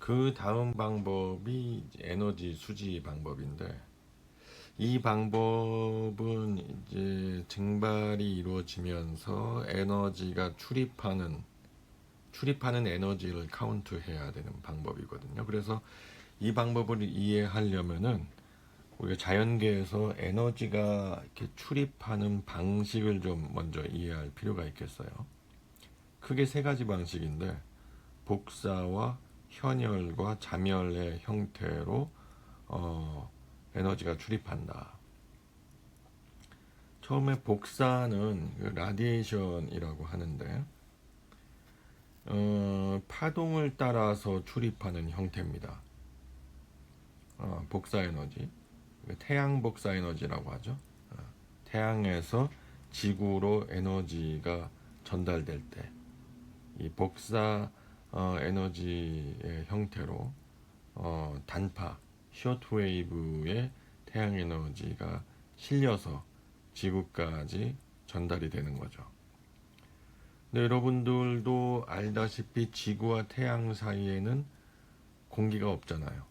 그 다음 방법이 이제 에너지 수지 방법인데, 이 방법은 이제 증발이 이루어지면서 에너지가 출입하는 에너지를 카운트해야 되는 방법이거든요. 그래서 이 방법을 이해하려면은 우리가 자연계에서 에너지가 이렇게 출입하는 방식을 좀 먼저 이해할 필요가 있겠어요. 크게 세 가지 방식인데, 복사와 현열과 자멸의 형태로 에너지가 출입한다. 처음에 복사는 라디에이션이라고 하는데, 파동을 따라서 출입하는 형태입니다. 복사 에너지, 태양 복사 에너지라고 하죠. 태양에서 지구로 에너지가 전달될 때, 이 복사 에너지의 형태로 단파, 쇼트웨이브의 태양 에너지가 실려서 지구까지 전달이 되는 거죠. 근데 여러분들도 알다시피 지구와 태양 사이에는 공기가 없잖아요.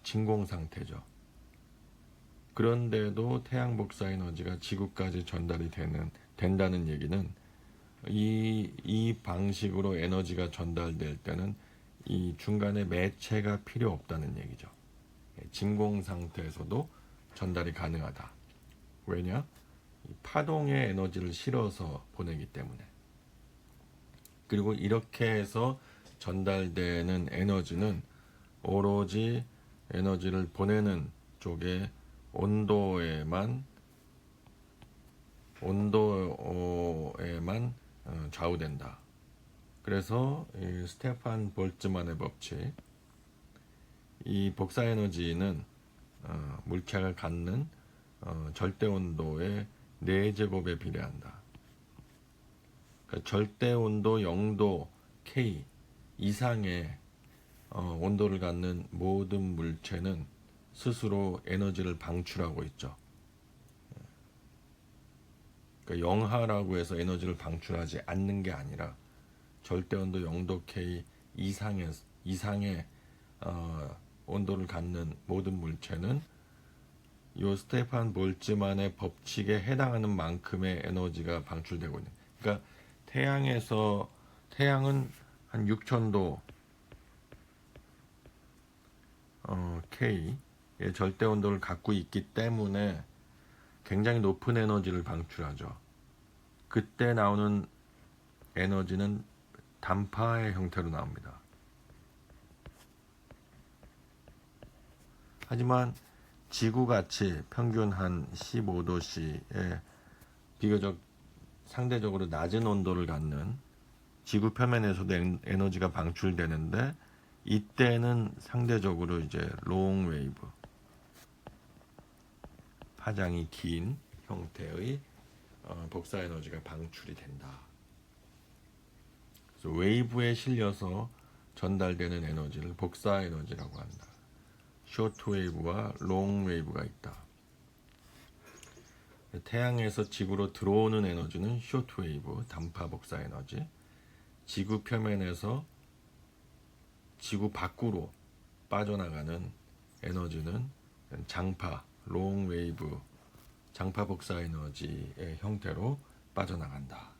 진공 상태죠. 그런데도 태양 복사 에너지가 지구까지 전달이 된다는 얘기는 이 방식으로 에너지가 전달될 때는 이 중간에 매체가 필요 없다는 얘기죠. 진공 상태에서도 전달이 가능하다. 왜냐? 파동의 에너지를 실어서 보내기 때문에. 그리고 이렇게 해서 전달되는 에너지는 오로지 에너지를 보내는 쪽의 온도에만 좌우된다. 그래서 이 스테판 볼츠만의 법칙, 이 복사 에너지는 물체가 갖는 절대 온도의 4제곱에 비례한다. 그러니까 절대 온도 0도 K 이상의 온도를 갖는 모든 물체는 스스로 에너지를 방출하고 있죠. 그러니까 영하라고 해서 에너지를 방출하지 않는 게 아니라 절대 온도 0도 K 이상의 온도를 갖는 모든 물체는 이 스테판 볼츠만의 법칙에 해당하는 만큼의 에너지가 방출되고 있는. 그러니까 태양은 한 6000도 K의 절대 온도를 갖고 있기 때문에 굉장히 높은 에너지를 방출하죠. 그때 나오는 에너지는 단파의 형태로 나옵니다. 하지만 지구같이 평균 한 15도씨의 비교적 상대적으로 낮은 온도를 갖는 지구 표면에서도 에너지가 방출되는데, 이때는 상대적으로 이제 롱 웨이브, 파장이 긴 형태의 복사 에너지가 방출이 된다. 그래서 웨이브에 실려서 전달되는 에너지를 복사 에너지라고 한다. 쇼트 웨이브와 롱 웨이브가 있다. 태양에서 지구로 들어오는 에너지는 쇼트 웨이브, 단파 복사 에너지. 지구 표면에서 지구 밖으로 빠져나가는 에너지는 장파, 롱 웨이브, 장파 복사 에너지의 형태로 빠져나간다.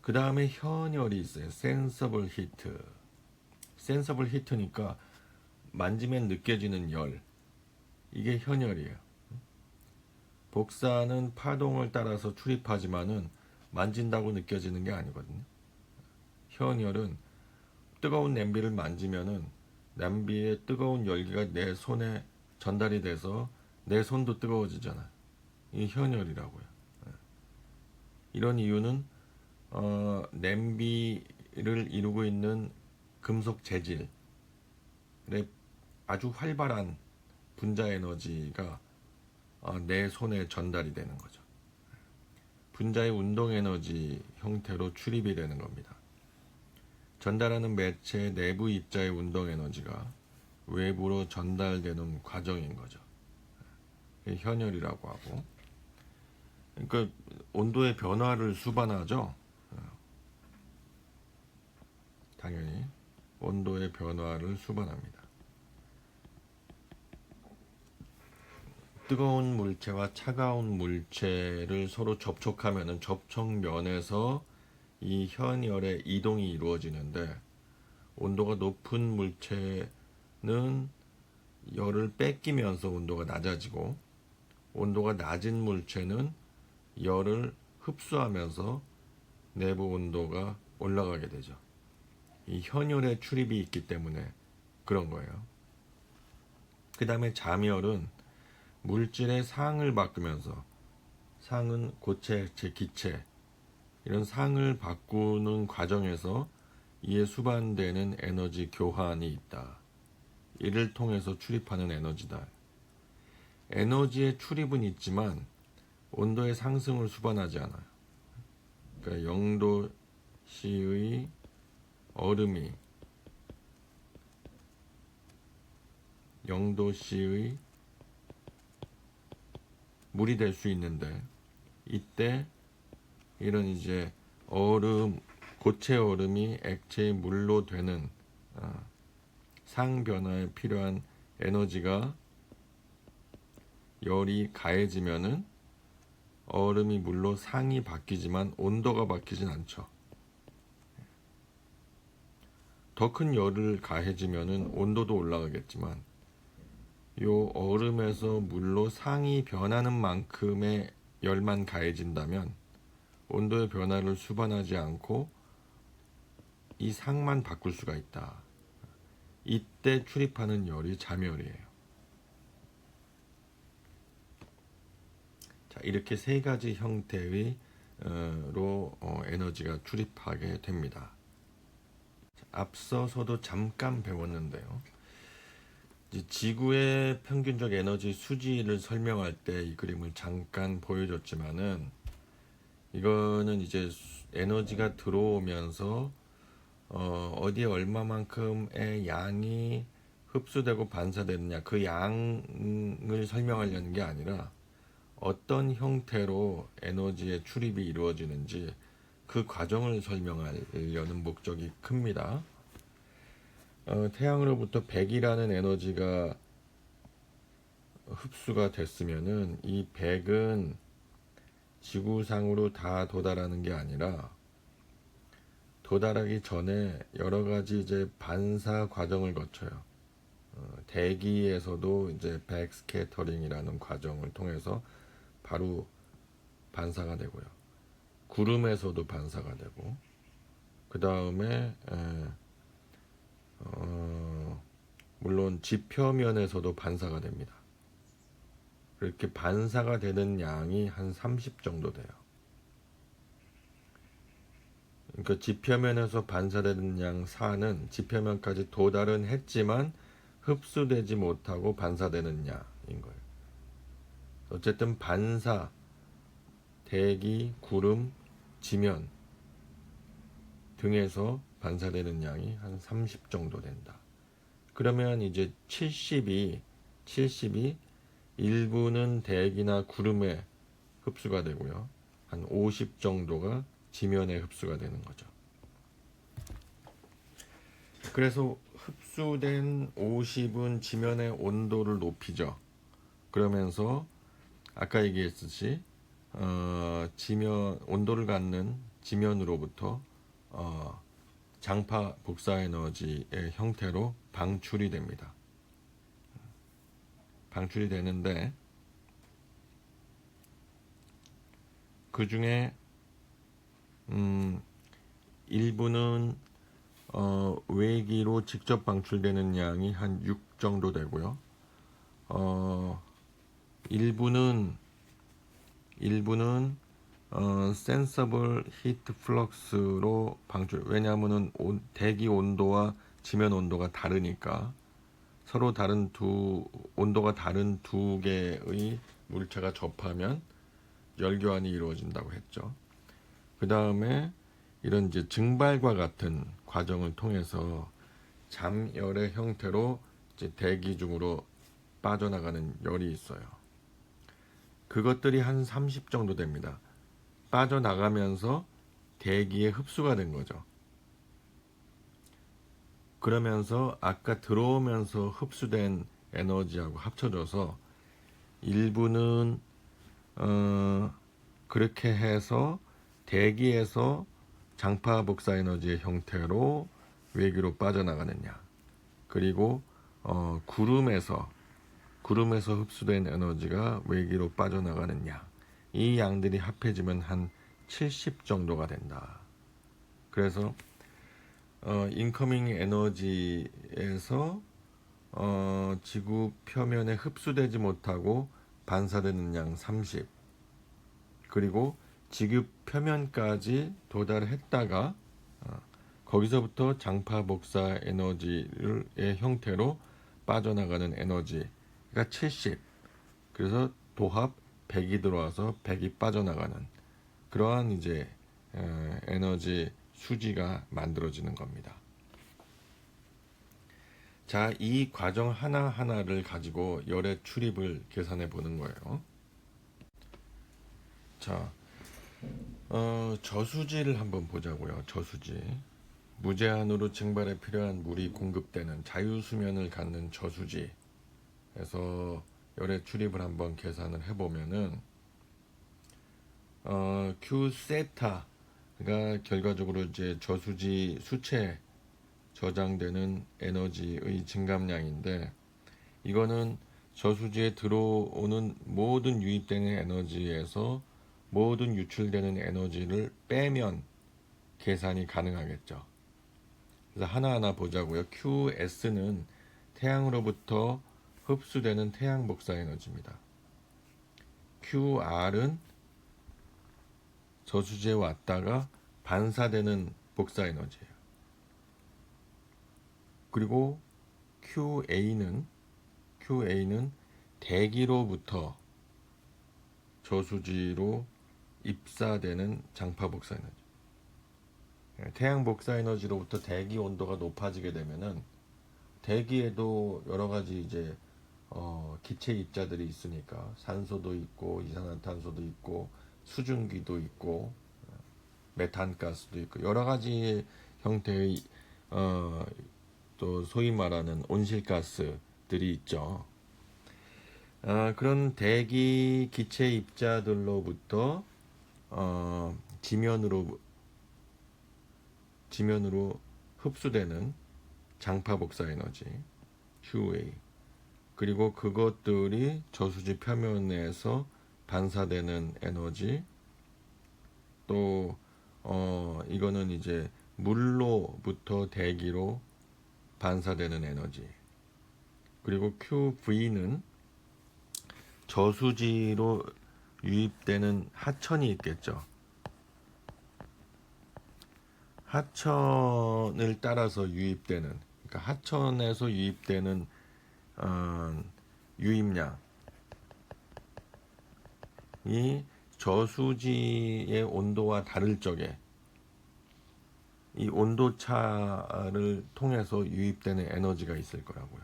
그 다음에 현열이 있어요. 센서블 히트. 센서블 히트니까 만지면 느껴지는 열. 이게 현열이에요. 복사는 파동을 따라서 출입하지만은 만진다고 느껴지는 게 아니거든요. 현열은 뜨거운 냄비를 만지면은 냄비의 뜨거운 열기가 내 손에 전달이 돼서 내 손도 뜨거워지잖아. 이 현열이라고요. 이런 이유는 냄비를 이루고 있는 금속 재질에 아주 활발한 분자 에너지가 내 손에 전달이 되는 거죠. 분자의 운동 에너지 형태로 출입이 되는 겁니다. 전달하는 매체의 내부 입자의 운동 에너지가 외부로 전달되는 과정인 거죠. 현열이라고 하고. 그러니까 온도의 변화를 수반하죠. 당연히. 온도의 변화를 수반합니다. 뜨거운 물체와 차가운 물체를 서로 접촉하면 접촉면에서 이 현열의 이동이 이루어지는데, 온도가 높은 물체는 열을 뺏기면서 온도가 낮아지고, 온도가 낮은 물체는 열을 흡수하면서 내부 온도가 올라가게 되죠. 이 현열의 출입이 있기 때문에 그런 거예요. 그 다음에 잠열은 물질의 상을 바꾸면서, 상은 고체, 액체, 기체, 이런 상을 바꾸는 과정에서 이에 수반되는 에너지 교환이 있다. 이를 통해서 출입하는 에너지다. 에너지의 출입은 있지만 온도의 상승을 수반하지 않아요. 그러니까 0도씨의 얼음이 0도씨의 물이 될 수 있는데, 이때 이런 이제 얼음, 고체 얼음이 액체의 물로 되는 상변화에 필요한 에너지가, 열이 가해지면은 얼음이 물로 상이 바뀌지만 온도가 바뀌진 않죠. 더 큰 열을 가해지면은 온도도 올라가겠지만, 요 얼음에서 물로 상이 변하는 만큼의 열만 가해진다면 온도의 변화를 수반하지 않고 이 상만 바꿀 수가 있다. 이때 출입하는 열이 잠열이에요. 자, 이렇게 세 가지 형태의 에너지가 출입하게 됩니다. 자, 앞서서도 잠깐 배웠는데요. 지구의 평균적 에너지 수지를 설명할 때 이 그림을 잠깐 보여줬지만은, 이거는 이제 에너지가 들어오면서 어디에 얼마만큼의 양이 흡수되고 반사되느냐, 그 양을 설명하려는 게 아니라 어떤 형태로 에너지의 출입이 이루어지는지 그 과정을 설명하려는 목적이 큽니다. 태양으로부터 백이라는 에너지가 흡수가 됐으면은 이 백은 지구상으로 다 도달하는 게 아니라, 도달하기 전에 여러 가지 이제 반사 과정을 거쳐요. 대기에서도 이제 백스캐터링이라는 과정을 통해서 바로 반사가 되고요. 구름에서도 반사가 되고, 그 다음에 물론 지표면에서도 반사가 됩니다. 이렇게 반사가 되는 양이 한 30 정도 돼요. 그러니까 지표면에서 반사되는 양 4는 지표면까지 도달은 했지만 흡수되지 못하고 반사되는 양인 거예요. 어쨌든 반사, 대기, 구름, 지면 등에서 반사되는 양이 한 30 정도 된다. 그러면 이제 70이 일부는 대기나 구름에 흡수가 되고요. 한 50 정도가 지면에 흡수가 되는 거죠. 그래서 흡수된 50은 지면의 온도를 높이죠. 그러면서 아까 얘기했듯이 지면, 온도를 갖는 지면으로부터 장파 복사 에너지의 형태로 방출이 됩니다. 방출이 되는데, 그 중에 일부는 외기로 직접 방출되는 양이 한 6 정도 되고요. 일부는 sensible heat flux로 방출. 왜냐하면은 대기 온도와 지면 온도가 다르니까, 서로 다른 온도가 다른 두 개의 물체가 접하면 열교환이 이루어진다고 했죠. 그 다음에 이런 이제 증발과 같은 과정을 통해서 잠열의 형태로 이제 대기 중으로 빠져나가는 열이 있어요. 그것들이 한 30 정도 됩니다. 빠져나가면서 대기에 흡수가 된 거죠. 그러면서 아까 들어오면서 흡수된 에너지하고 합쳐져서 일부는 그렇게 해서 대기에서 장파 복사 에너지의 형태로 외기로 빠져나가느냐, 그리고 구름에서 흡수된 에너지가 외기로 빠져나가느냐, 이 양들이 합해지면 한 70 정도가 된다. 그래서 인커밍 에너지에서 지구 표면에 흡수되지 못하고 반사되는 양 30, 그리고 지구 표면까지 도달했다가 거기서부터 장파 복사 에너지의 형태로 빠져나가는 에너지가 70. 그래서 도합 100이 들어와서 100이 빠져나가는 그러한 이제 에너지 수지가 만들어지는 겁니다. 자, 이 과정 하나하나를 가지고 열의 출입을 계산해 보는 거예요. 자, 저수지를 한번 보자고요. 저수지. 무제한으로 증발에 필요한 물이 공급되는 자유수면을 갖는 저수지에서 열의 출입을 한번 계산을 해보면은 Q 세타가 결과적으로 이제 저수지 수체에 저장되는 에너지의 증감량인데, 이거는 저수지에 들어오는 모든 유입되는 에너지에서 모든 유출되는 에너지를 빼면 계산이 가능하겠죠. 그래서 하나하나 보자고요. QS는 태양으로부터 흡수되는 태양 복사 에너지입니다. QR은 저수지에 왔다가 반사되는 복사 에너지예요. 그리고 QA는 대기로부터 저수지로 입사되는 장파 복사 에너지. 태양 복사 에너지로부터 대기 온도가 높아지게 되면은 대기에도 여러 가지 이제 기체 입자들이 있으니까 산소도 있고 이산화탄소도 있고 수증기도 있고 메탄가스도 있고 여러 가지 형태의 또 소위 말하는 온실가스들이 있죠. 그런 대기 기체 입자들로부터 지면으로 흡수되는 장파 복사 에너지 QA, 그리고 그것들이 저수지 표면에서 반사되는 에너지, 또 이거는 이제 물로부터 대기로 반사되는 에너지, 그리고 QV는 저수지로 유입되는 하천이 있겠죠. 하천을 따라서 유입되는, 그러니까 하천에서 유입되는 유입량이 저수지의 온도와 다를 적에 이 온도차를 통해서 유입되는 에너지가 있을 거라고요.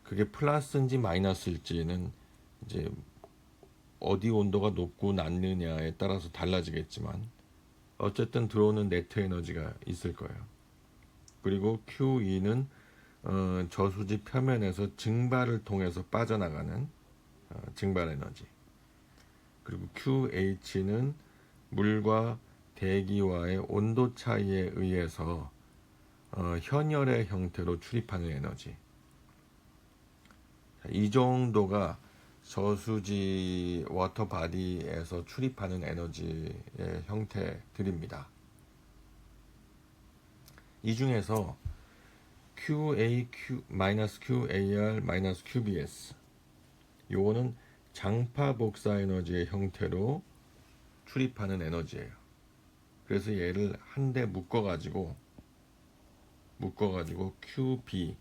그게 플러스인지 마이너스일지는 이제 어디 온도가 높고 낮느냐에 따라서 달라지겠지만 어쨌든 들어오는 네트 에너지가 있을 거예요. 그리고 QE는 저수지 표면에서 증발을 통해서 빠져나가는 증발 에너지, 그리고 QH는 물과 대기와의 온도 차이에 의해서 현열의 형태로 출입하는 에너지. 이 정도가 저수지 워터바디에서 출입하는 에너지의 형태들입니다. 이 중에서 QA, QAR, QBS 요거는 장파 복사 에너지의 형태로 출입하는 에너지예요. 그래서 얘를 한데 묶어가지고 QB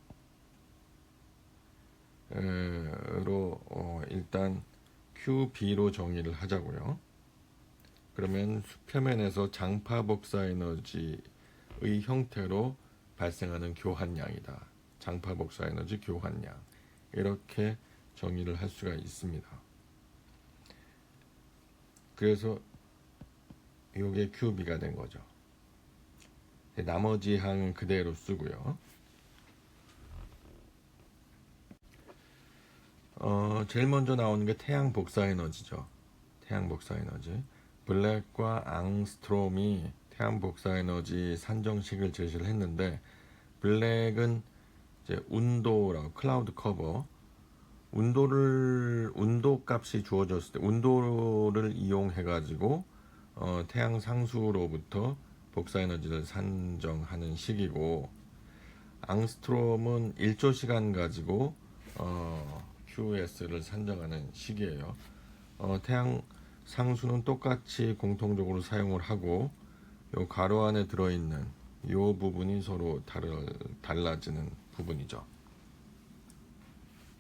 로 일단 QB로 정의를 하자고요. 그러면 수표면에서 장파 복사 에너지의 형태로 발생하는 교환량이다. 장파 복사 에너지 교환량, 이렇게 정의를 할 수가 있습니다. 그래서 이게 QB가 된 거죠. 나머지 항은 그대로 쓰고요. 제일 먼저 나오는 게 태양 복사 에너지죠. 태양 복사 에너지. 블랙과 앙스트롬이 태양 복사 에너지 산정식을 제시를 했는데, 블랙은 이제 운도라고, 클라우드 커버, 운도 값이 주어졌을 때 운도를 이용해 가지고 태양 상수로부터 복사 에너지를 산정하는 식이고, 앙스트롬은 1조 시간 가지고 QS를 산정하는 식이에요. 태양 상수는 똑같이 공통적으로 사용을 하고, 요 가로 안에 들어있는 요 부분이 서로 달라지는 부분이죠.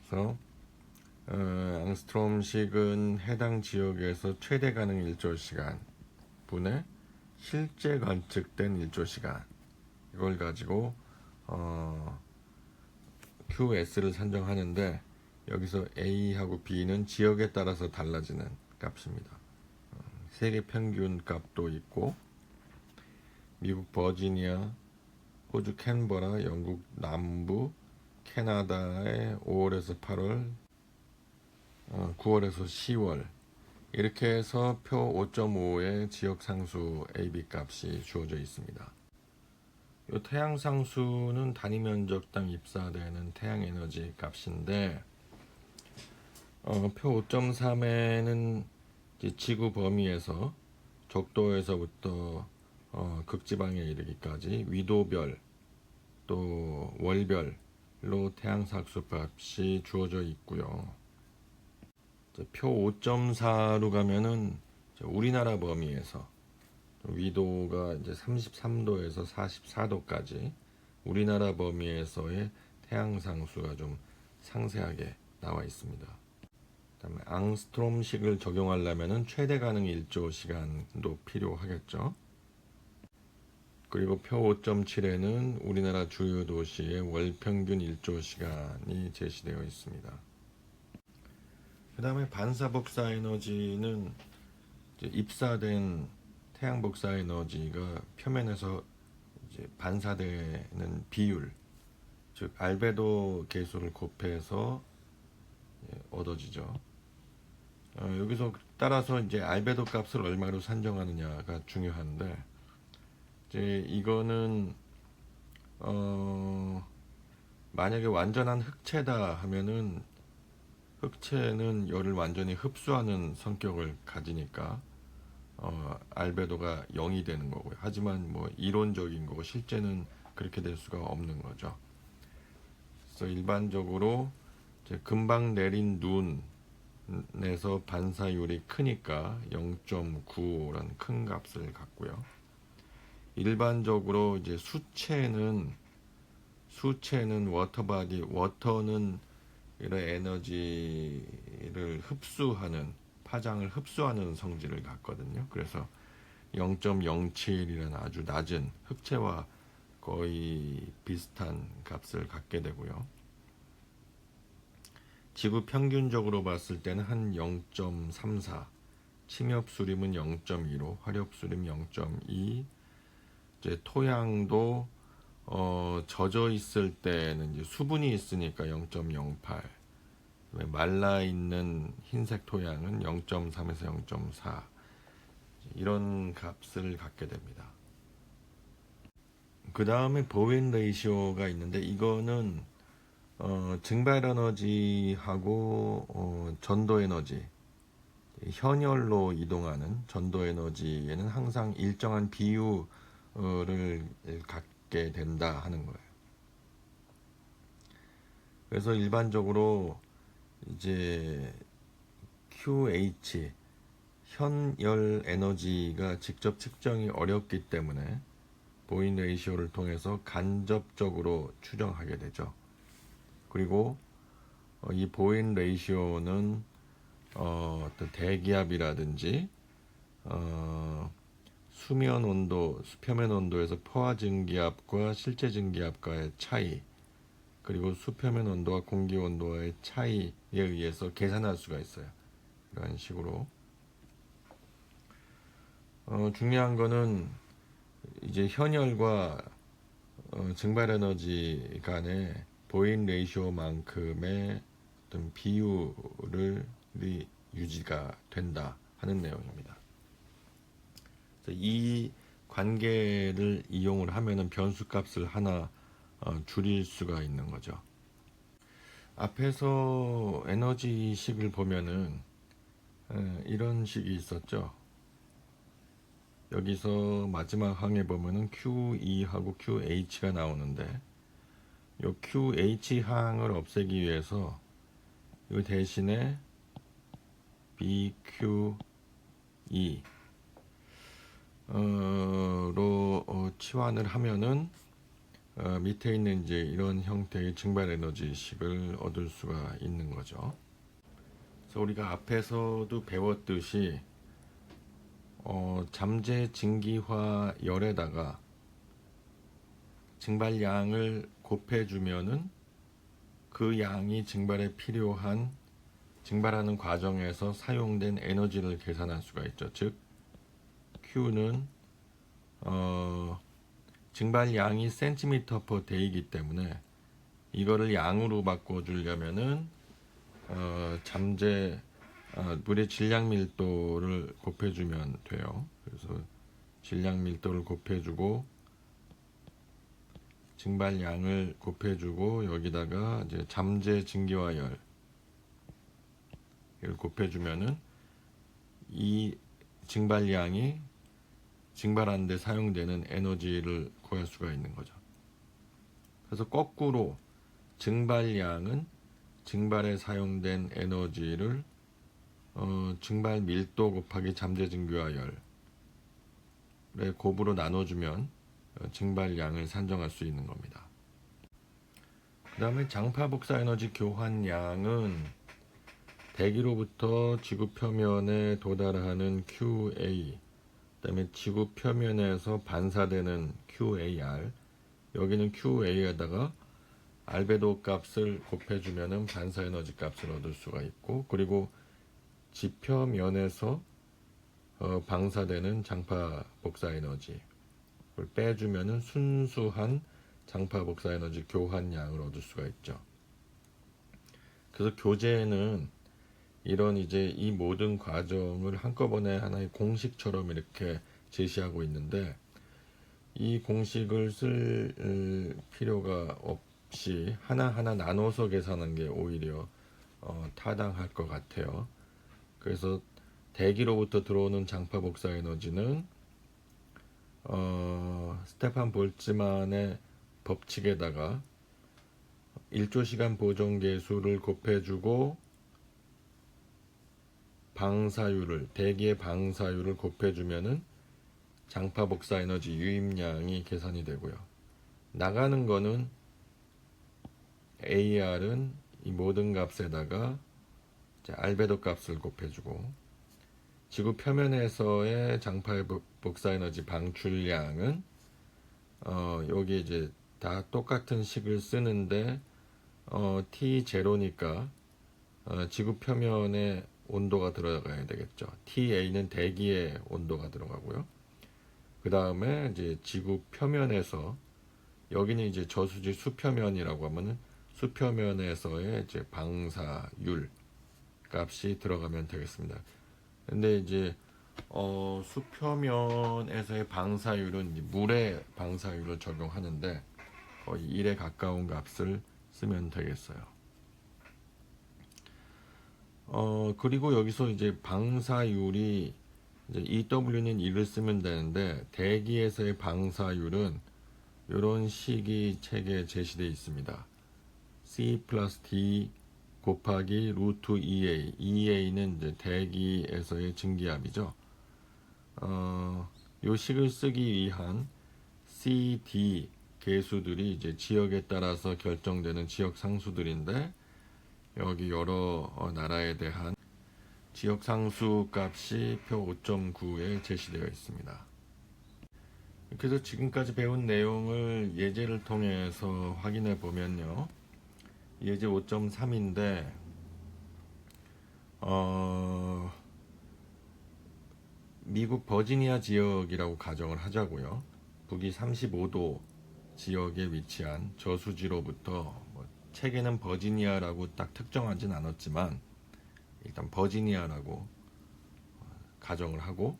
그래서 앙스트롬식은 해당 지역에서 최대 가능 일조시간 분의 실제 관측된 일조시간, 이걸 가지고 QS를 산정하는데, 여기서 A하고 B는 지역에 따라서 달라지는 값입니다. 세계 평균 값도 있고, 미국 버지니아, 호주 캔버라, 영국 남부, 캐나다의 5월에서 8월, 9월에서 10월, 이렇게 해서 표 5.5의 지역 상수 AB 값이 주어져 있습니다. 이 태양 상수는 단위 면적당 입사되는 태양 에너지 값인데, 표 5.3에는 지구 범위에서 적도에서부터 극지방에 이르기까지 위도별 또 월별로 태양 상수 값이 주어져 있고요. 표 5.4로 가면은 우리나라 범위에서 위도가 이제 33도에서 44도까지 우리나라 범위에서의 태양 상수가 좀 상세하게 나와 있습니다. 그다음에 앙스트롬식을 적용하려면은 최대 가능 일조 시간도 필요하겠죠. 그리고 표 5.7에는 우리나라 주요 도시의 월 평균 일조 시간이 제시되어 있습니다. 그 다음에 반사 복사 에너지는 이제 입사된 태양 복사 에너지가 표면에서 이제 반사되는 비율, 즉 알베도 계수를 곱해서 얻어지죠. 여기서 따라서 이제 알베도 값을 얼마로 산정하느냐가 중요한데, 이제 이거는 만약에 완전한 흑체다 하면은, 흑체는 열을 완전히 흡수하는 성격을 가지니까 알베도가 0이 되는 거고요. 하지만 뭐 이론적인 거고 실제는 그렇게 될 수가 없는 거죠. 그래서 일반적으로 이제 금방 내린 눈에서 반사율이 크니까 0.95라는 큰 값을 갖고요. 일반적으로 이제 수체는 워터바디, 워터는 이런 에너지를 흡수하는, 파장을 흡수하는 성질을 갖거든요. 그래서 0.07이라는 아주 낮은, 흑체와 거의 비슷한 값을 갖게 되고요. 지구 평균적으로 봤을 때는 한 0.34, 침엽수림은 0.15, 화렵수림 0.2, 이제 토양도 젖어 있을 때는 이제 수분이 있으니까 0.08, 말라 있는 흰색 토양은 0.3에서 0.4, 이런 값을 갖게 됩니다. 그 다음에 보웬 레이시오가 있는데, 이거는 증발 에너지하고 전도 에너지, 현열로 이동하는 전도 에너지에는 항상 일정한 비율을 갖게 된다 하는 거예요. 그래서 일반적으로 이제 QH, 현열 에너지가 직접 측정이 어렵기 때문에 보인 레이시오를 통해서 간접적으로 추정하게 되죠. 그리고 이 보인 레이시오는 어떤 대기압이라든지 수면 온도, 수표면 온도에서 포화 증기압과 실제 증기압과의 차이, 그리고 수표면 온도와 공기 온도의 차이에 의해서 계산할 수가 있어요. 이런 식으로. 중요한 거는 이제 현열과 증발 에너지 간의 보인 레이쇼만큼의 어떤 비율을 유지가 된다 하는 내용입니다. 이 관계를 이용을 하면은 변수값을 하나 줄일 수가 있는 거죠. 앞에서 에너지식을 보면은 이런 식이 있었죠. 여기서 마지막 항에 보면은 QE하고 QH가 나오는데 요 QH 항을 없애기 위해서 이 대신에 BQE 로 치환을 하면은 밑에 있는 이제 이런 형태의 증발 에너지식을 얻을 수가 있는 거죠. 그래서 우리가 앞에서도 배웠듯이 잠재 증기화 열에다가 증발량을 곱해주면은 그 양이 증발에 필요한 증발하는 과정에서 사용된 에너지를 계산할 수가 있죠. 즉 Q는 증발량이 cm per day이기 때문에 이거를 양으로 바꿔주려면은 물의 질량 밀도를 곱해주면 돼요. 그래서 질량 밀도를 곱해주고 증발량을 곱해주고 여기다가 이제 잠재 증기화 열을 곱해주면은 이 증발량이 증발하는 데 사용되는 에너지를 구할 수가 있는 거죠. 그래서 거꾸로 증발량은 증발에 사용된 에너지를 증발 밀도 곱하기 잠재 증기화 열의 곱으로 나눠주면 증발량을 산정할 수 있는 겁니다. 그 다음에 장파 복사 에너지 교환량은 대기로부터 지구 표면에 도달하는 QA, 그 다음에 지구 표면에서 반사되는 QAR, 여기는 QA에다가 알베도 값을 곱해주면은 반사 에너지 값을 얻을 수가 있고, 그리고 지표면에서 방사되는 장파 복사 에너지를 빼주면은 순수한 장파 복사 에너지 교환량을 얻을 수가 있죠. 그래서 교재에는 이런 이제 이 모든 과정을 한꺼번에 하나의 공식처럼 이렇게 제시하고 있는데 이 공식을 쓸 필요가 없이 하나하나 나눠서 계산하는 게 오히려 타당할 것 같아요. 그래서 대기로부터 들어오는 장파 복사 에너지는 스테판 볼츠만의 법칙에다가 1조시간 보존계수를 곱해주고 대기의 방사율을 곱해주면은 장파 복사 에너지 유입량이 계산이 되고요. 나가는 거는 AR은 이 모든 값에다가 알베도 값을 곱해주고 지구 표면에서의 장파 복사 에너지 방출량은 여기 이제 다 똑같은 식을 쓰는데 T0니까 지구 표면에 온도가 들어가야 되겠죠. TA는 대기의 온도가 들어가고요. 그 다음에 이제 지구 표면에서 여기는 이제 저수지 수표면이라고 하면은 수표면에서의 이제 방사율 값이 들어가면 되겠습니다. 근데 이제 수표면에서의 방사율은 이제 물의 방사율을 적용하는데 거의 1에 가까운 값을 쓰면 되겠어요. 그리고 여기서 이제 방사율이 이제 EW는 1을 쓰면 되는데 대기에서의 방사율은 이런 식이 책에 제시되어 있습니다. C 플러스 D 곱하기 루트 EA. EA는 이제 대기에서의 증기압이죠. 이 식을 쓰기 위한 C, D 계수들이 이제 지역에 따라서 결정되는 지역 상수들인데 여기 여러 나라에 대한 지역 상수 값이 표 5.9에 제시되어 있습니다. 그래서 지금까지 배운 내용을 예제를 통해서 확인해 보면요. 예제 5.3인데 미국 버지니아 지역이라고 가정을 하자고요. 북위 35도 지역에 위치한 저수지로부터 책에는 버지니아라고 딱 특정하진 않았지만 일단 버지니아라고 가정을 하고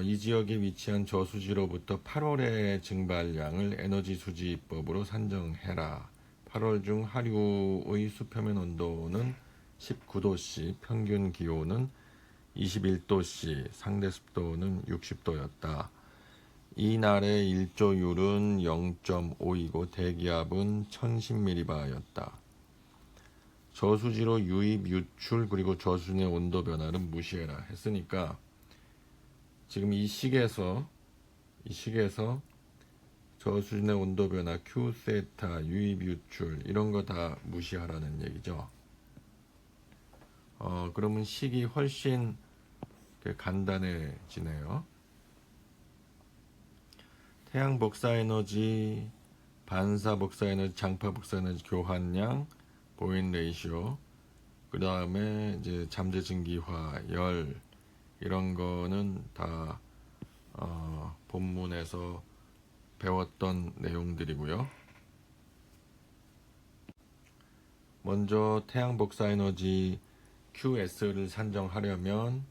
이 지역에 위치한 저수지로부터 8월의 증발량을 에너지 수지법으로 산정해라. 8월 중 하류의 수표면 온도는 19도씨, 평균 기온은 21도씨, 상대 습도는 60도였다. 이날의 일조율은 0.5이고 대기압은 1010mB였다. 저수지로 유입, 유출 그리고 저수지 내 온도 변화를 무시해라 했으니까 지금 이 식에서 저수지 내 온도 변화, Q, 세타, 유입, 유출 이런 거 다 무시하라는 얘기죠. 그러면 식이 훨씬 간단해지네요. 태양 복사 에너지, 반사 복사 에너지, 장파 복사 에너지 교환량, 보인 레이시오, 그 다음에 이제 잠재 증기화, 열 이런 거는 다 본문에서 배웠던 내용들이고요. 먼저 태양 복사 에너지 QS를 산정하려면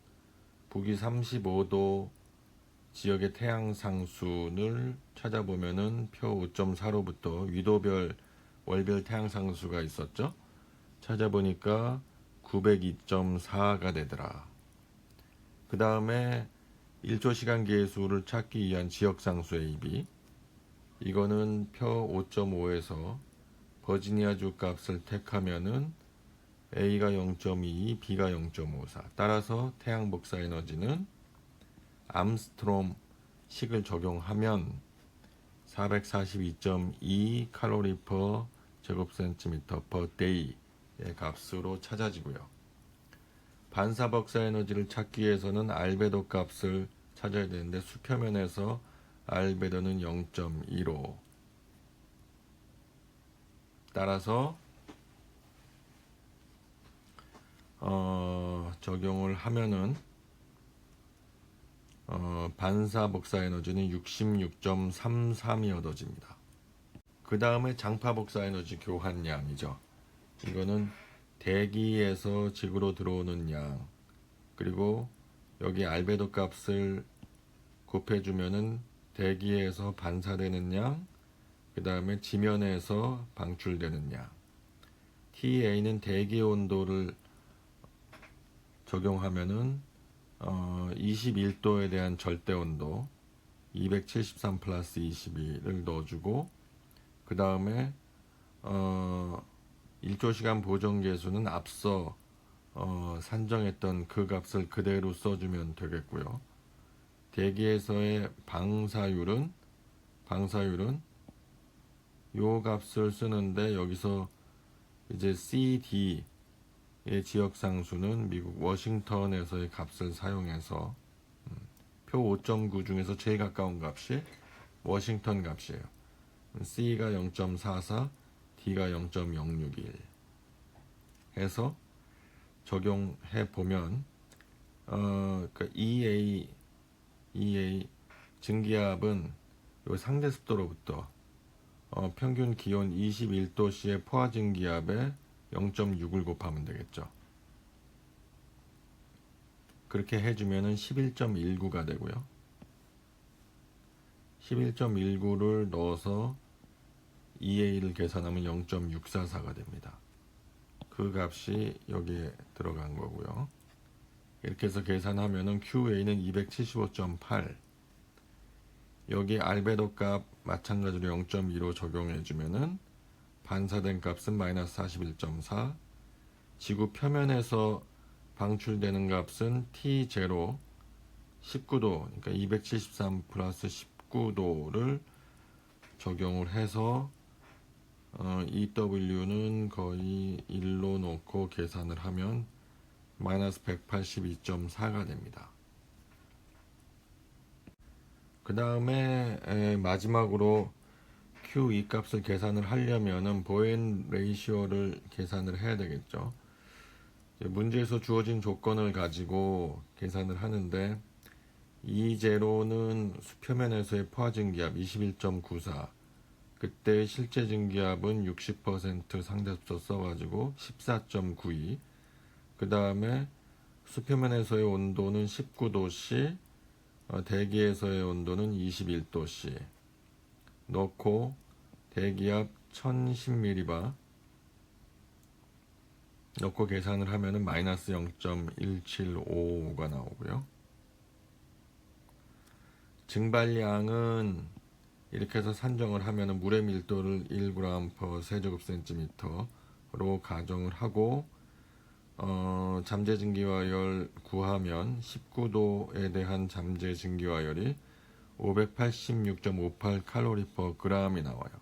북위 35도 지역의 태양 상수를 찾아보면은 표 5.4로부터 위도별 월별 태양 상수가 있었죠. 찾아보니까 902.4가 되더라. 그 다음에 1조 시간 계수를 찾기 위한 지역 상수의 입이, 이거는 표 5.5에서 버지니아주 값을 택하면은 A가 0.22, B가 0.54. 따라서 태양 복사 에너지는 암스트롬 식을 적용하면 442.2 칼로리 퍼 제곱센티미터 퍼 데이의 값으로 찾아지고요. 반사 복사 에너지를 찾기 위해서는 알베도 값을 찾아야 되는데 수표면에서 알베도는 0.15. 따라서 적용을 하면은 반사 복사 에너지는 66.33이 얻어집니다. 그 다음에 장파 복사 에너지 교환량이죠. 이거는 대기에서 지구로 들어오는 양, 그리고 여기 알베도 값을 곱해주면은 대기에서 반사되는 양, 그 다음에 지면에서 방출되는 양. TA는 대기 온도를 적용하면은 21도에 대한 절대 온도 273 플러스 22를 넣어주고, 그 다음에 1조 시간 보정 계수는 앞서 산정했던 그 값을 그대로 써주면 되겠고요. 대기에서의 방사율은 요 값을 쓰는데, 여기서 이제 CD의 지역 상수는 미국 워싱턴에서의 값을 사용해서 표 5.9 중에서 제일 가까운 값이 워싱턴 값이에요. C가 0.44, D가 0.061 해서 적용해 보면 그 EA 증기압은 요 상대 습도로부터 평균 기온 21도씨의 포화 증기압에 0.6을 곱하면 되겠죠. 그렇게 해주면은 11.19가 되고요. 11.19를 넣어서 EA를 계산하면 0.644가 됩니다. 그 값이 여기에 들어간 거고요. 이렇게 해서 계산하면은 QA는 275.8, 여기 알베도 값 마찬가지로 0.2로 적용해주면은 반사된 값은 마이너스 41.4, 지구 표면에서 방출되는 값은 T0 19도, 그러니까 273 플러스 19도를 적용을 해서 EW는 거의 1로 놓고 계산을 하면 마이너스 182.4가 됩니다. 그 다음에 마지막으로 QE 값을 계산을 하려면은 보엔 레이시오를 계산을 해야 되겠죠. 문제에서 주어진 조건을 가지고 계산을 하는데, E0는 수표면에서의 포화 증기압 21.94. 그때 실제 증기압은 60% 상대수소 써가지고 14.92. 그 다음에 수표면에서의 온도는 19도씨, 대기에서의 온도는 21도씨 넣고 대기압 1010mbar 넣고 계산을 하면은 마이너스 0.175가 나오고요. 증발량은 이렇게 해서 산정을 하면은 물의 밀도를 1g/cm 세제곱센티미터로 가정을 하고 잠재 증기화열 구하면 19도에 대한 잠재 증기화열이 586.58 칼로리 퍼 g이 나와요.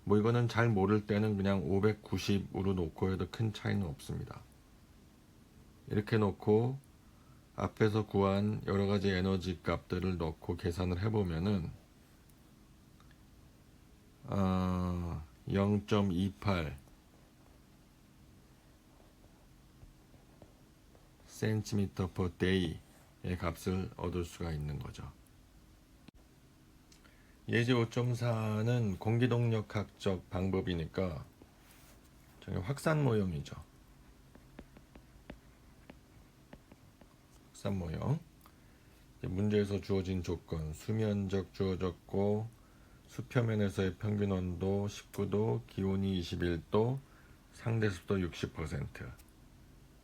뭐 이거는 잘 모를 때는 그냥 590으로 놓고 해도 큰 차이는 없습니다. 이렇게 놓고 앞에서 구한 여러 가지 에너지 값들을 넣고 계산을 해보면은 0.28 cm per day의 값을 얻을 수가 있는 거죠. 예제 5.4는 공기동력학적 방법이니까 저기 확산 모형이죠. 확산 모형. 문제에서 주어진 조건, 수면적 주어졌고 수표면에서의 평균 온도 19도, 기온이 21도, 상대 습도 60%.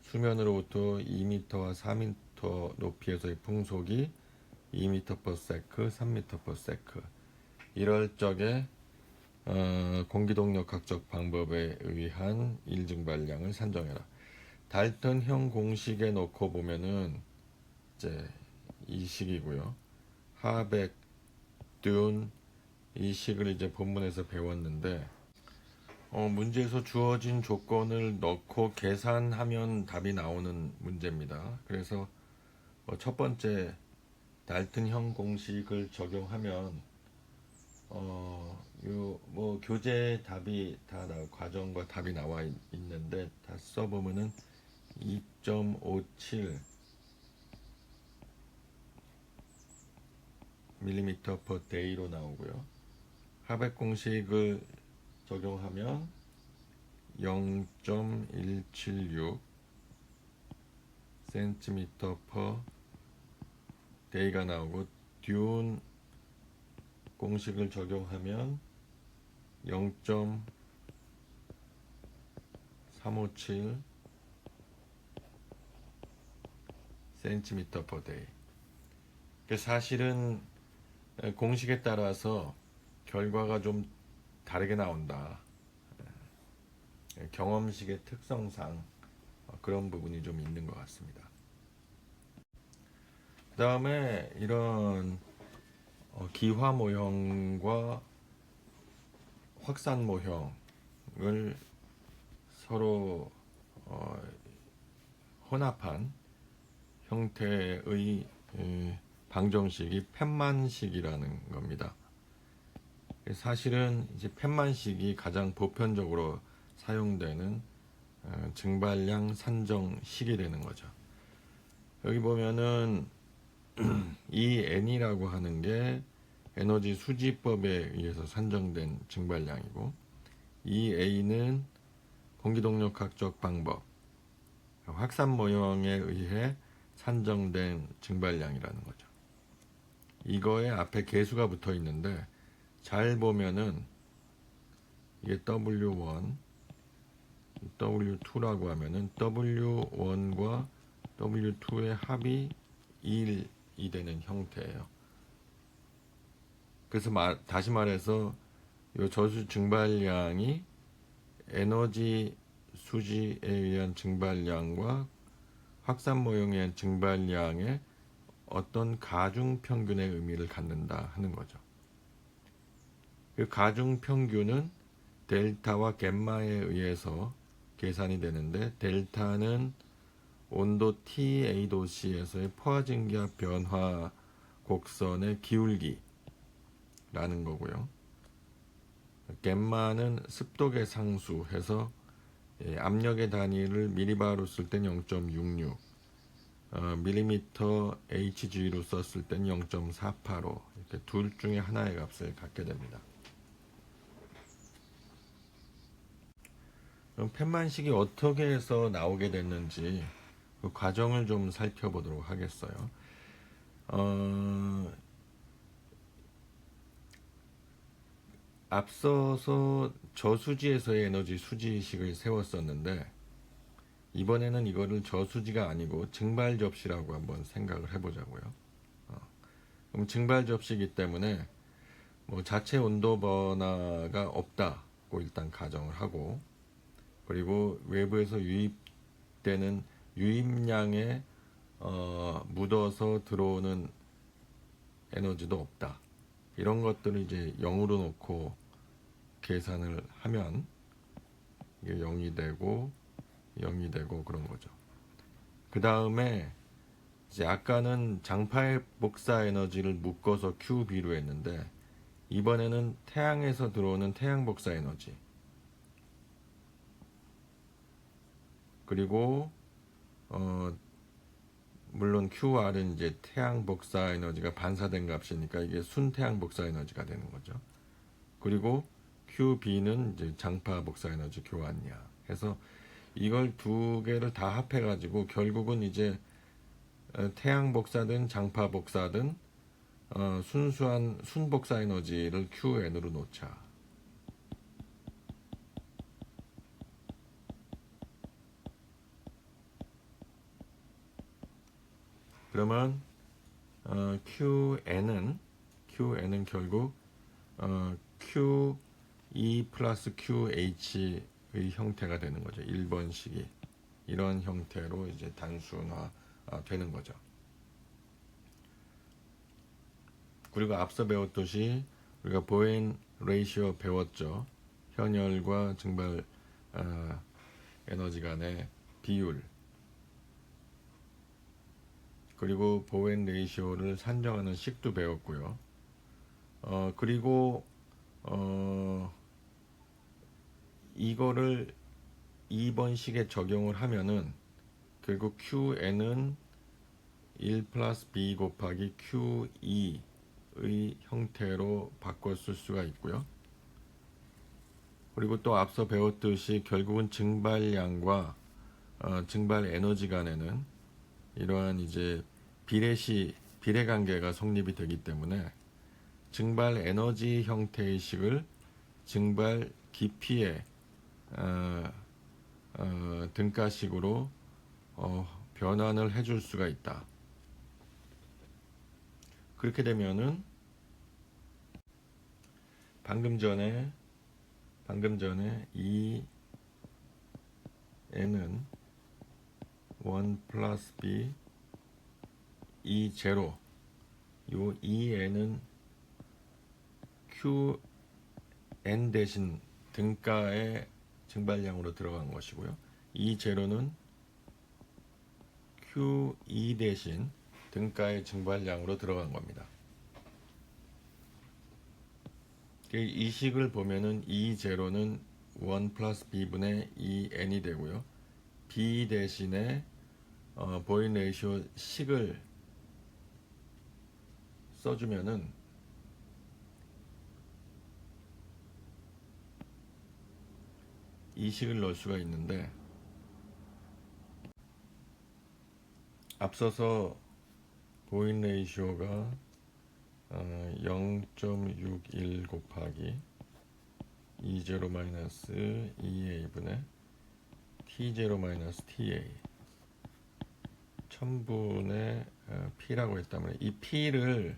수면으로부터 2m와 4m 높이에서의 풍속이 2m/s, 3m/s. 이럴 적에 공기동력학적 방법에 의한 일증발량을 산정해라. 달턴형 공식에 놓고 보면은 이제 이 식이고요. 하백, 듄, 이 식을 이제 본문에서 배웠는데 문제에서 주어진 조건을 넣고 계산하면 답이 나오는 문제입니다. 그래서 첫 번째 달튼형 공식을 적용하면 뭐 교재 답이 다 과정과 답이 나와 있는데 다 써보면은 2.57 mm per day로 나오고요. 하백 공식을 적용하면 0.176 cm per day가 나오고 듄 공식을 적용하면 0.357 cm per day. 사실은 공식에 따라서 결과가 좀 다르게 나온다. 경험식의 특성상 그런 부분이 좀 있는 것 같습니다. 그 다음에 이런 기화 모형과 확산 모형을 서로 혼합한 형태의 방정식이 펜만식이라는 겁니다. 사실은 이제 펜만식이 가장 보편적으로 사용되는 증발량 산정식이 되는 거죠. 여기 보면은 이 N이라고 하는 게 에너지 수지법에 의해서 산정된 증발량이고, 이 A는 공기동력학적 방법, 확산 모형에 의해 산정된 증발량이라는 거죠. 이거에 앞에 계수가 붙어 있는데 잘 보면은 이게 W1, W2라고 하면은 W1과 W2의 합이 1이 되는 형태예요. 그래서 다시 말해서 이 저수 증발량이 에너지 수지에 의한 증발량과 확산 모형에 의한 증발량의 어떤 가중 평균의 의미를 갖는다 하는 거죠. 그 가중 평균은 델타와 갬마에 의해서 계산이 되는데, 델타는 온도 TA도씨에서의 포화증기압 변화 곡선의 기울기라는 거고요. 갬마는 습도계 상수해서 압력의 단위를 미리바로 쓸 땐 0.66, 밀리미터 Hg로 썼을 땐 0.485 이렇게 둘 중에 하나의 값을 갖게 됩니다. 그럼 팻만식이 어떻게 해서 나오게 됐는지 그 과정을 좀 살펴보도록 하겠어요. 앞서서 저수지에서의 에너지 수지식을 세웠었는데 이번에는 이거를 저수지가 아니고 증발 접시라고 한번 생각을 해보자고요. 그럼 증발 접시이기 때문에 뭐 자체 온도 변화가 없다고 일단 가정을 하고, 그리고 외부에서 유입되는 유입량에 묻어서 들어오는 에너지도 없다. 이런 것들을 이제 0으로 놓고 계산을 하면 이게 0이 되고 0이 되고 그런 거죠. 그 다음에 이제 아까는 장파의 복사 에너지를 묶어서 QB로 했는데 이번에는 태양에서 들어오는 태양 복사 에너지, 그리고 물론 QR은 이제 태양 복사 에너지가 반사된 값이니까 이게 순태양 복사 에너지가 되는 거죠. 그리고 QB는 이제 장파 복사 에너지 교환량 해서 이걸 두 개를 다 합해가지고 결국은 이제 태양 복사든 장파 복사든 순수한 순복사 에너지를 QN으로 놓자. 그러면 QN은 결국 QE 플러스 QH의 형태가 되는 거죠. 1번식이 이런 형태로 이제 단순화 되는 거죠. 그리고 앞서 배웠듯이 우리가 보행 레이시오 배웠죠. 현열과 증발 에너지 간의 비율, 그리고 보행 레이시오를 산정하는 식도 배웠고요. 그리고 이거를 2번 식에 적용을 하면은 결국 QN은 1 플러스 B 곱하기 QE의 형태로 바꿨을 수가 있고요. 그리고 또 앞서 배웠듯이 결국은 증발량과 증발 에너지 간에는 이러한 이제 비례 관계가 성립이 되기 때문에 증발 에너지 형태의 식을 증발 깊이의 등가식으로 변환을 해줄 수가 있다. 그렇게 되면은 방금 전에 이 n은 1 플러스 b e 제로, 요 EN은 QN 대신 등가의 증발량으로 들어간 것이고요. E 제로는 QE 대신 등가의 증발량으로 들어간 겁니다. 이 식을 보면은 E 제로는 1 플러스 B분의 EN이 되고요. B 대신에 보잉 레이시오 식을 써주면은 이 식을 넣을 수가 있는데, 앞서서 보잉 레이시오가 0.61 곱하기 E0 마이너스 EA분의 T0 마이너스 TA 1000분의 P라고 했다면 이 P를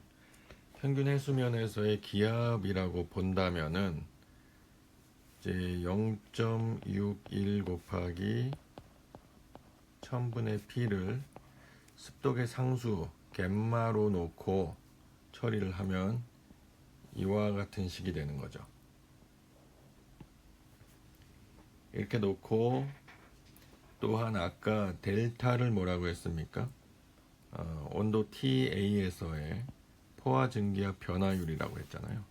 평균 해수면에서의 기압이라고 본다면은 이제 0.61 곱하기 1000분의 P를 습도계 상수 갬마로 놓고 처리를 하면 이와 같은 식이 되는 거죠. 이렇게 놓고 또한 아까 델타를 뭐라고 했습니까? 온도 TA에서의 포화 증기압 변화율이라고 했잖아요.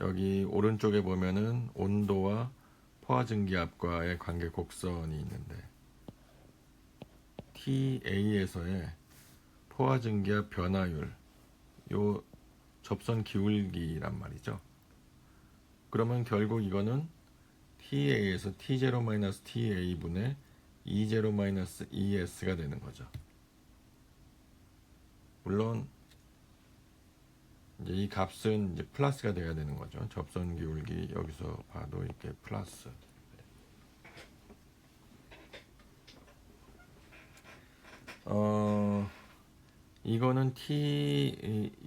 여기 오른쪽에 보면은 온도와 포화 증기압과의 관계 곡선이 있는데 TA에서의 포화 증기압 변화율, 요 접선 기울기란 말이죠. 그러면 결국 이거는 TA에서 T0-TA 분의 E0-ES가 되는 거죠. 물론 이제 이 값은 이제 플러스가 돼야 되는 거죠. 접선 기울기 여기서 봐도 이렇게 플러스. 이거는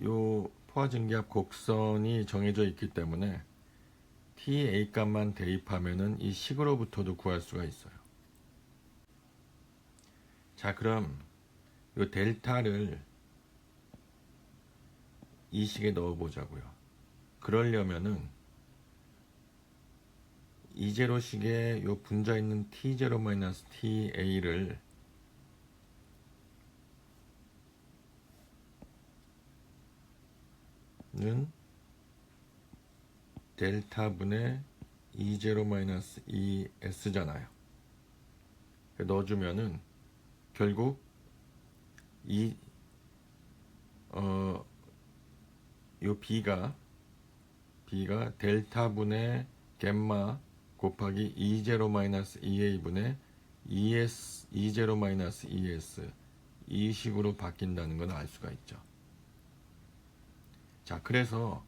요 포화 증기압 곡선이 정해져 있기 때문에 TA 값만 대입하면은 이 식으로부터도 구할 수가 있어요. 자, 그럼 요 델타를 이 식에 넣어 보자고요. 그러려면은 이제로식에 요 분자 있는 T0-TA를 는 델타분의 E0-ES잖아요. 넣어주면은 결국 요 B가 델타분의 겜마 곱하기 E0-EA분의 E0-ES 이 식으로 바뀐다는 건 알 수가 있죠. 자, 그래서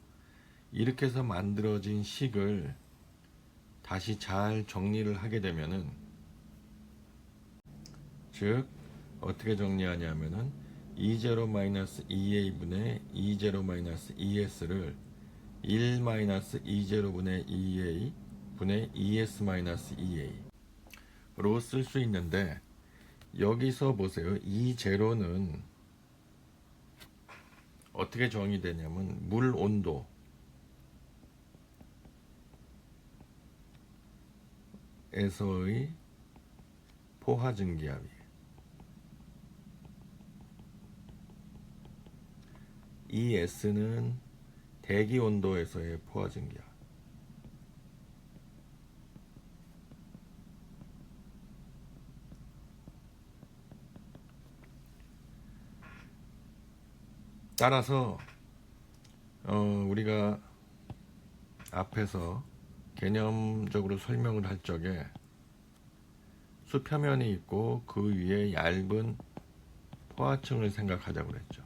이렇게 해서 만들어진 식을 다시 잘 정리를 하게 되면은, 즉 어떻게 정리하냐면은 E0-EA분의 E0-ES를 1-E0분의 EA 분의 ES-EA로 쓸 수 있는데, 여기서 보세요. E0는 어떻게 정의되냐면 물 온도에서의 포화 증기압이에요. ES는 대기 온도에서의 포화 증기압. 따라서 우리가 앞에서 개념적으로 설명을 할 적에 수표면이 있고 그 위에 얇은 포화층을 생각하자고 그랬죠.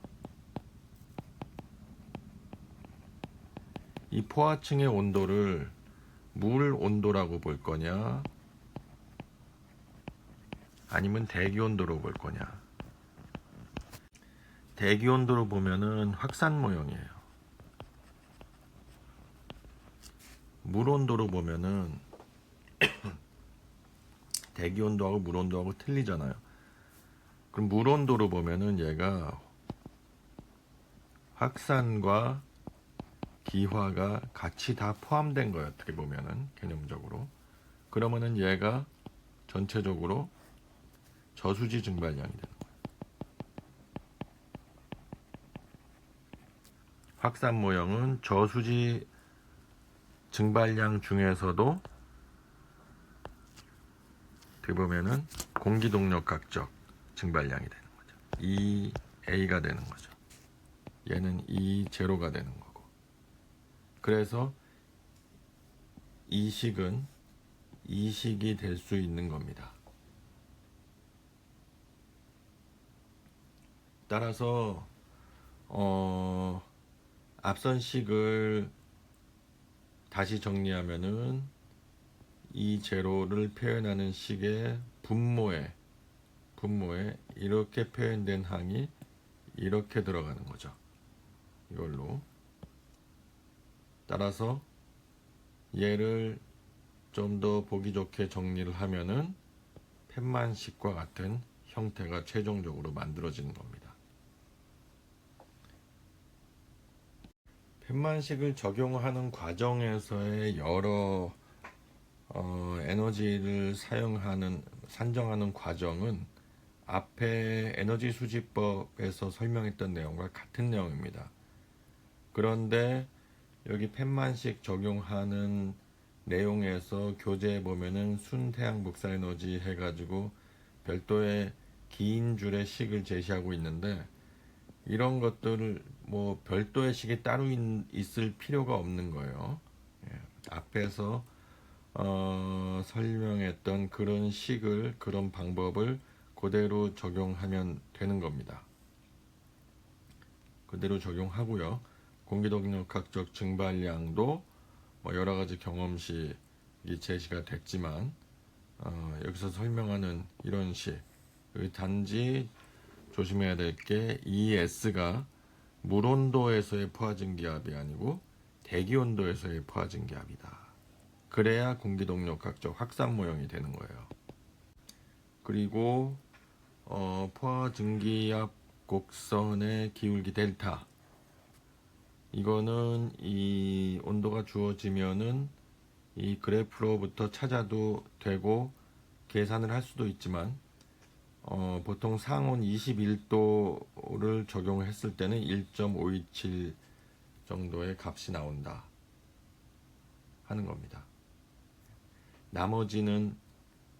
이 포화층의 온도를 물 온도라고 볼 거냐 아니면 대기 온도로 볼 거냐. 대기 온도로 보면은 확산 모형이에요. 물 온도로 보면은 대기 온도하고 물 온도하고 틀리잖아요. 그럼 물 온도로 보면은 얘가 확산과 기화가 같이 다 포함된 거예요. 어떻게 보면은 개념적으로. 그러면은 얘가 전체적으로 저수지 증발량이 되는 거예요. 확산 모형은 저수지 증발량 중에서도 어떻게 보면은 공기 동력 각적 증발량이 되는 거죠. EA가 되는 거죠. 얘는 E0가 되는 거고. 그래서 이 식은 이 식이 될 수 있는 겁니다. 따라서 앞선 식을 다시 정리하면은 이 제로를 표현하는 식의 분모에 이렇게 표현된 항이 이렇게 들어가는 거죠. 이걸로. 따라서 얘를 좀 더 보기 좋게 정리를 하면은 펜만식과 같은 형태가 최종적으로 만들어지는 겁니다. 펜만식을 적용하는 과정에서의 여러 에너지를 산정하는 과정은 앞에 에너지 수집법에서 설명했던 내용과 같은 내용입니다. 그런데 여기 펜만식 적용하는 내용에서 교재에 보면은 순태양 복사에너지 해가지고 별도의 긴 줄의 식을 제시하고 있는데 이런 것들을 뭐 별도의 식이 따로 있을 필요가 없는 거예요. 예, 앞에서 설명했던 그런 식을 그런 방법을 그대로 적용하면 되는 겁니다. 그대로 적용하고요. 공기동력학적 증발량도 뭐 여러 가지 경험식이 제시가 됐지만 여기서 설명하는 이런 식 단지 조심해야 될 게 ES가 물 온도에서의 포화증 기압이 아니고 대기 온도에서의 포화증 기압이다. 그래야 공기동력학적 확산 모형이 되는 거예요. 그리고 포화증 기압 곡선의 기울기 델타, 이거는 이 온도가 주어지면은 이 그래프로부터 찾아도 되고 계산을 할 수도 있지만 보통 상온 21도를 적용했을 때는 1.527 정도의 값이 나온다 하는 겁니다. 나머지는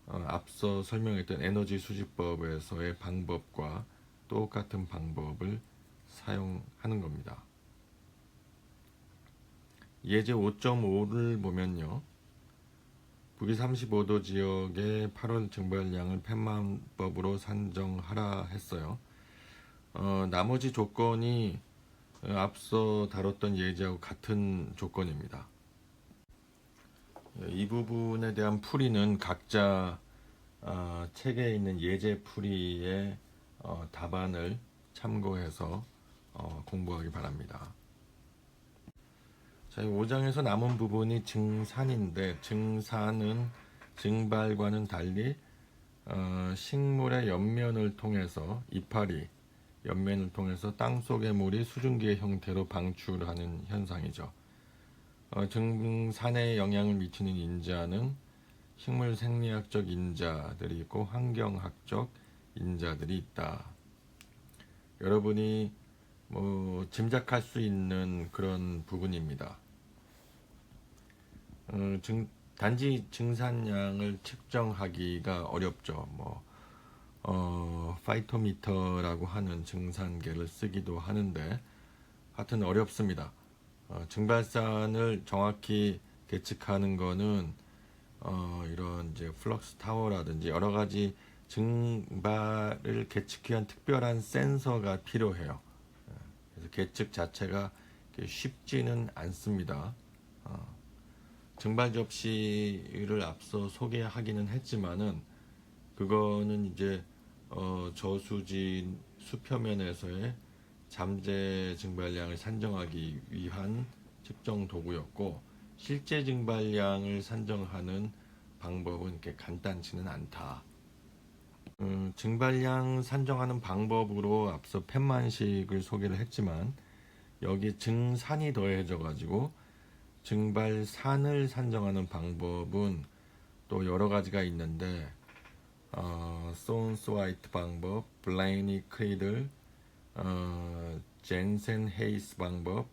앞서 설명했던 에너지 수집법에서의 방법과 똑같은 방법을 사용하는 겁니다. 예제 5.5를 보면요. 북위 35도 지역의 8월 증발량을 펜만법으로 산정하라 했어요. 나머지 조건이 앞서 다뤘던 예제하고 같은 조건입니다. 이 부분에 대한 풀이는 각자 책에 있는 예제 풀이의 답안을 참고해서 공부하기 바랍니다. 자, 5장에서 남은 부분이 증산인데 증산은 증발과는 달리 식물의 옆면을 통해서 이파리 옆면을 통해서 땅속의 물이 수증기의 형태로 방출하는 현상이죠. 증산에 영향을 미치는 인자는 식물 생리학적 인자들이 있고 환경학적 인자들이 있다. 여러분이 뭐 짐작할 수 있는 그런 부분입니다. 단지 증산량을 측정하기가 어렵죠. 파이토미터라고 하는 증산계를 쓰기도 하는데 하여튼 어렵습니다. 증발산을 정확히 계측하는 거는 이런 이제 플럭스 타워라든지 여러 가지 증발을 계측하기 위한 특별한 센서가 필요해요. 그래서 계측 자체가 쉽지는 않습니다. 증발 접시를 앞서 소개하기는 했지만은 그거는 이제 저수지 수표면에서의 잠재 증발량을 산정하기 위한 측정 도구였고 실제 증발량을 산정하는 방법은 이렇게 간단치는 않다. 증발량 산정하는 방법으로 앞서 펜만식을 소개를 했지만 여기 증산이 더해져 가지고 증발산을 산정하는 방법은 또 여러 가지가 있는데 소운스 화이트 방법, 블라이니 크리들, 젠센 헤이스 방법,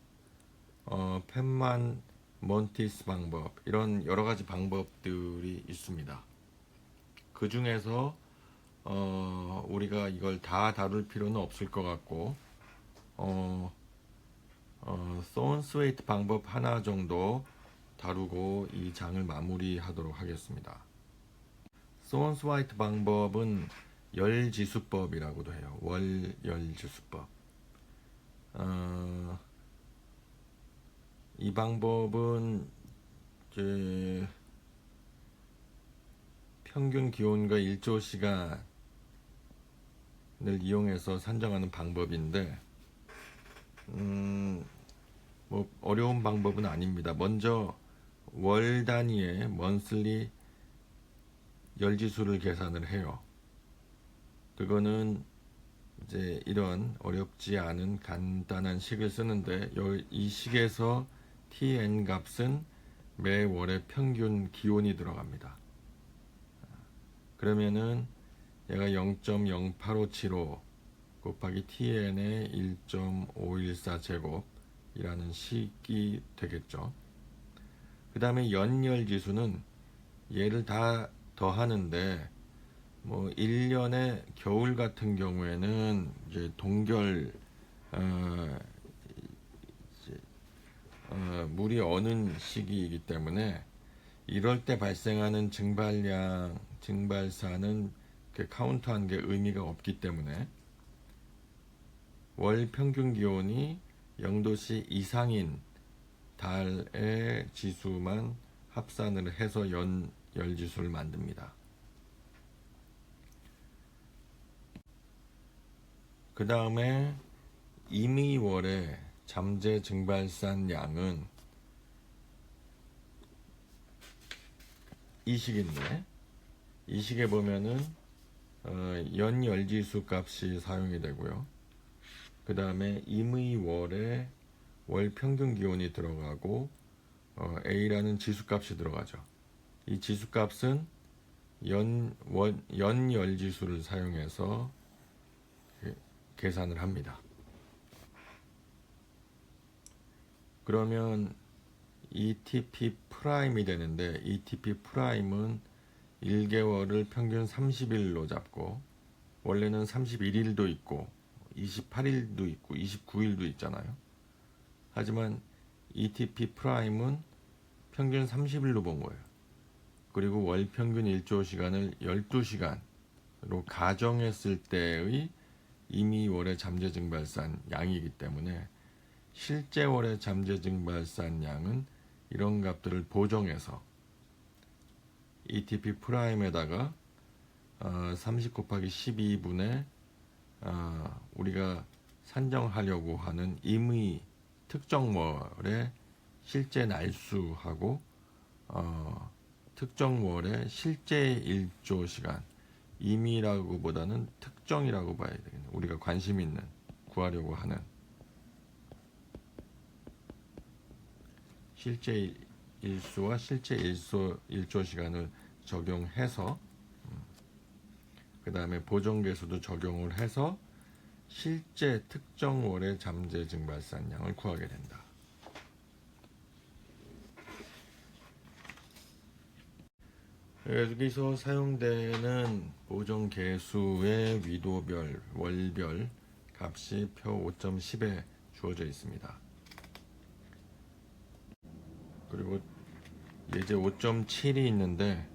펜만 몬티스 방법 이런 여러 가지 방법들이 있습니다. 그 중에서 우리가 이걸 다 다룰 필요는 없을 것 같고 소운스 화이트 방법 하나 정도 다루고 이 장을 마무리하도록 하겠습니다. 소운스 화이트 방법은 열지수법이라고도 해요. 월열지수법. 이 방법은 이제 평균 기온과 일조 시간을 이용해서 산정하는 방법인데 뭐 어려운 방법은 아닙니다. 먼저 월 단위의 먼슬리 열지수를 계산을 해요. 그거는 이제 이런 어렵지 않은 간단한 식을 쓰는데 이 식에서 tn 값은 매 월의 평균 기온이 들어갑니다. 그러면은 얘가 0.08575 곱하기 tn의 1.514 제곱이라는 식이 되겠죠. 그 다음에 연열지수는 얘를 다 더하는데 뭐 1년에 겨울 같은 경우에는 이제 동결 이제, 물이 어는 시기이기 때문에 이럴 때 발생하는 증발사는 카운트한 게 의미가 없기 때문에 월 평균 기온이 0도씨 이상인 달의 지수만 합산을 해서 열지수를 만듭니다. 그 다음에 임의월의 잠재 증발산 양은 이 식인데, 이 식에 보면은 연열지수 값이 사용이 되고요. 그 다음에 임의월에 월 평균 기온이 들어가고 A라는 지수값이 들어가죠. 이 지수값은 연열지수를 사용해서 계산을 합니다. 그러면 ETP 프라임이 되는데, ETP 프라임은 1개월을 평균 30일로 잡고, 원래는 31일도 있고 28일도 있고 29일도 있잖아요. 하지만 ETP 프라임은 평균 30일로 본 거예요. 그리고 월 평균 일조 시간을 12시간으로 가정했을 때의 임의월의 잠재 증발산 양이기 때문에 실제 월의 잠재 증발산 양은 이런 값들을 보정해서 ETP 프라임에다가 30 곱하기 12분의 우리가 산정하려고 하는 임의 특정월의 실제 날수하고 특정월의 실제 일조 시간, 임의라고 보다는 특정이라고 봐야 되겠네요. 우리가 관심 있는, 구하려고 하는 실제 일수와 실제 일조 시간을 적용해서 그 다음에 보정계수도 적용을 해서 실제 특정월의 잠재 증발산량을 구하게 된다. 여기서 사용되는 보정계수의 위도별, 월별 값이 표 5.10에 주어져 있습니다. 그리고 예제 5.7이 있는데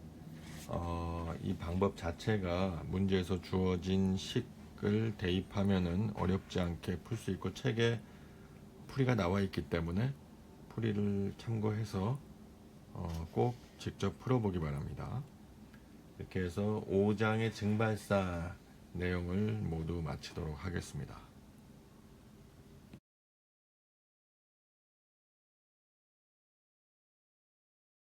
이 방법 자체가 문제에서 주어진 식을 대입하면은 어렵지 않게 풀 수 있고 책에 풀이가 나와 있기 때문에 풀이를 참고해서 꼭 직접 풀어보기 바랍니다. 이렇게 해서 5장의 증발사 내용을 모두 마치도록 하겠습니다.